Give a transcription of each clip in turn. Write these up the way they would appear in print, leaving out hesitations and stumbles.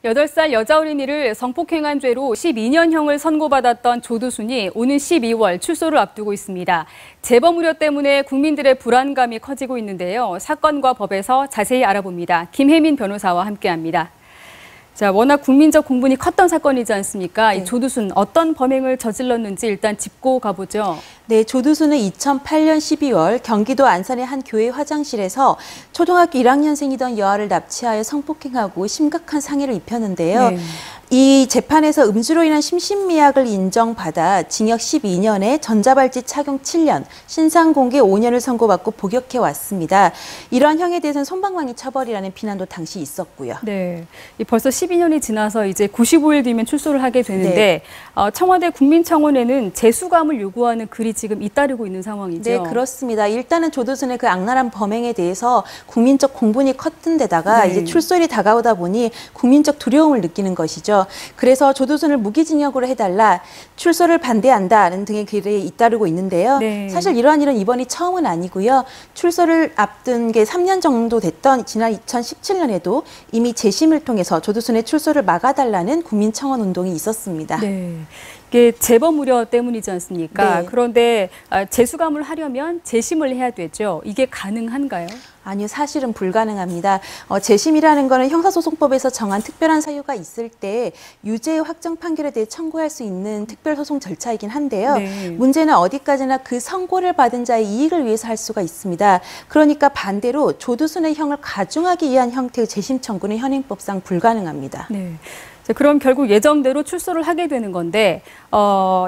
8살 여자 어린이를 성폭행한 죄로 12년형을 선고받았던 조두순이 오는 12월 출소를 앞두고 있습니다. 재범 우려 때문에 국민들의 불안감이 커지고 있는데요. 사건과 법에서 자세히 알아봅니다. 김혜민 변호사와 함께합니다. 자, 워낙 국민적 공분이 컸던 사건이지 않습니까? 네. 이 조두순 어떤 범행을 저질렀는지 일단 짚고 가보죠. 네, 조두순은 2008년 12월 경기도 안산의 한 교회 화장실에서 초등학교 1학년생이던 여아를 납치하여 성폭행하고 심각한 상해를 입혔는데요. 네. 이 재판에서 음주로 인한 심신미약을 인정받아 징역 12년에 전자발찌 착용 7년, 신상공개 5년을 선고받고 복역해 왔습니다. 이러한 형에 대해서는 솜방망이 처벌이라는 비난도 당시 있었고요. 네, 벌써 12년이 지나서 이제 95일 뒤면 출소를 하게 되는데 네. 청와대 국민청원에는 재수감을 요구하는 글이 지금 잇따르고 있는 상황이죠. 네, 그렇습니다. 일단은 조두순의 그 악랄한 범행에 대해서 국민적 공분이 컸던 데다가 네. 이제 출소일이 다가오다 보니 국민적 두려움을 느끼는 것이죠. 그래서 조두순을 무기징역으로 해달라, 출소를 반대한다는 등의 글이 잇따르고 있는데요. 네. 사실 이러한 일은 이번이 처음은 아니고요. 출소를 앞둔 게 3년 정도 됐던 지난 2017년에도 이미 재심을 통해서 조두순의 출소를 막아달라는 국민청원 운동이 있었습니다. 네. 이게 재범 우려 때문이지 않습니까? 네. 그런데 재수감을 하려면 재심을 해야 되죠. 이게 가능한가요? 아니요, 사실은 불가능합니다. 재심이라는 거는 형사소송법에서 정한 특별한 사유가 있을 때 유죄의 확정 판결에 대해 청구할 수 있는 특별소송 절차이긴 한데요. 네. 문제는 어디까지나 그 선고를 받은 자의 이익을 위해서 할 수가 있습니다. 그러니까 반대로 조두순의 형을 가중하기 위한 형태의 재심 청구는 현행법상 불가능합니다. 네. 자, 그럼 결국 예정대로 출소를 하게 되는 건데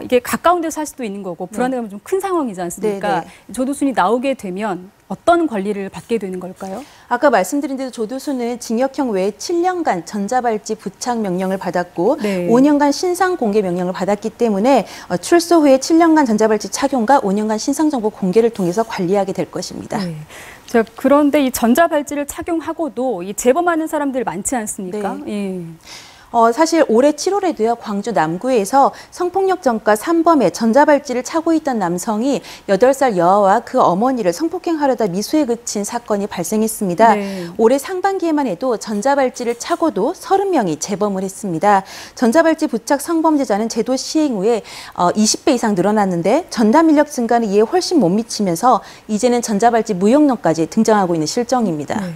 이게 가까운 데서 할 수도 있는 거고 불안감이 좀 큰 상황이지 않습니까? 네. 조두순이 나오게 되면 어떤 권리를 받게 되는 걸까요? 아까 말씀드린 대로 조두순은 징역형 외에 7년간 전자발찌 부착 명령을 받았고 네. 5년간 신상 공개 명령을 받았기 때문에 출소 후에 7년간 전자발찌 착용과 5년간 신상 정보 공개를 통해서 관리하게 될 것입니다. 네. 자, 그런데 이 전자발찌를 착용하고도 이 재범하는 사람들 많지 않습니까? 네. 예. 사실 올해 7월에도요, 광주 남구에서 성폭력 전과 3범에 전자발찌를 차고 있던 남성이 8살 여아와 그 어머니를 성폭행하려다 미수에 그친 사건이 발생했습니다. 네. 올해 상반기에만 해도 전자발찌를 차고도 30명이 재범을 했습니다. 전자발찌 부착 성범죄자는 제도 시행 후에 20배 이상 늘어났는데 전담 인력 증가는 이에 훨씬 못 미치면서 이제는 전자발찌 무용론까지 등장하고 있는 실정입니다. 네.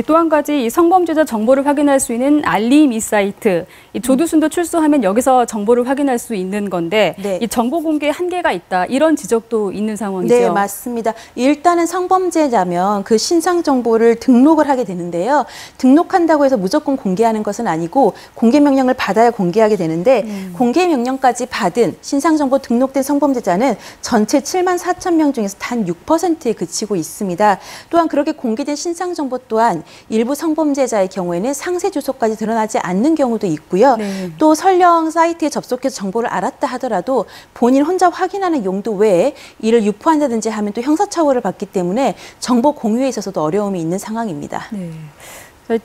또 한 가지 이 성범죄자 정보를 확인할 수 있는 알림 이 사이트, 이 조두순도 출소하면 여기서 정보를 확인할 수 있는 건데 네. 이 정보 공개에 한계가 있다 이런 지적도 있는 상황이죠. 네, 맞습니다. 일단은 성범죄자면 그 신상 정보를 등록을 하게 되는데요. 등록한다고 해서 무조건 공개하는 것은 아니고 공개 명령을 받아야 공개하게 되는데 공개 명령까지 받은 신상 정보 등록된 성범죄자는 전체 7만 4천 명 중에서 단 6%에 그치고 있습니다. 또한 그렇게 공개된 신상 정보 또한 일부 성범죄자의 경우에는 상세 주소까지 드러나지 않는 경우도 있고요. 네. 또 설령 사이트에 접속해서 정보를 알았다 하더라도 본인 혼자 확인하는 용도 외에 이를 유포한다든지 하면 또 형사처벌을 받기 때문에 정보 공유에 있어서도 어려움이 있는 상황입니다. 네.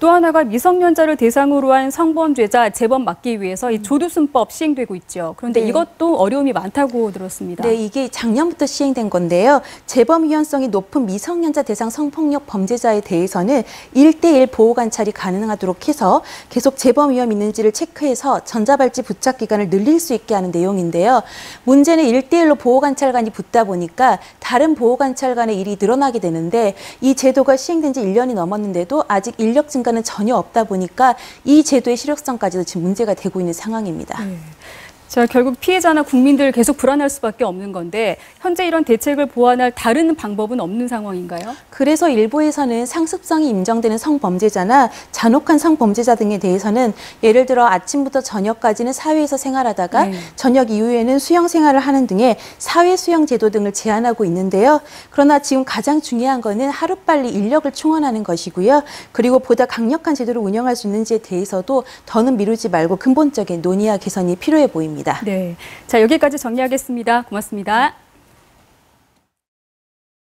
또 하나가 미성년자를 대상으로 한 성범죄자 재범 막기 위해서 이 조두순법 시행되고 있죠. 그런데 네. 이것도 어려움이 많다고 들었습니다. 네, 이게 작년부터 시행된 건데요. 재범 위험성이 높은 미성년자 대상 성폭력 범죄자에 대해서는 1대1 보호 관찰이 가능하도록 해서 계속 재범 위험 있는지를 체크해서 전자발찌 부착 기간을 늘릴 수 있게 하는 내용인데요. 문제는 1대1로 보호 관찰관이 붙다 보니까 다른 보호 관찰관의 일이 늘어나게 되는데 이 제도가 시행된 지 1년이 넘었는데도 아직 인력 증가는 전혀 없다 보니까 이 제도의 실효성까지도 지금 문제가 되고 있는 상황입니다. 네. 자, 결국 피해자나 국민들 계속 불안할 수밖에 없는 건데 현재 이런 대책을 보완할 다른 방법은 없는 상황인가요? 그래서 일부에서는 상습성이 인정되는 성범죄자나 잔혹한 성범죄자 등에 대해서는 예를 들어 아침부터 저녁까지는 사회에서 생활하다가 저녁 이후에는 수영 생활을 하는 등의 사회 수영 제도 등을 제안하고 있는데요. 그러나 지금 가장 중요한 거는 하루빨리 인력을 충원하는 것이고요. 그리고 보다 강력한 제도를 운영할 수 있는지에 대해서도 더는 미루지 말고 근본적인 논의와 개선이 필요해 보입니다. 네, 자, 여기까지 정리하겠습니다. 고맙습니다.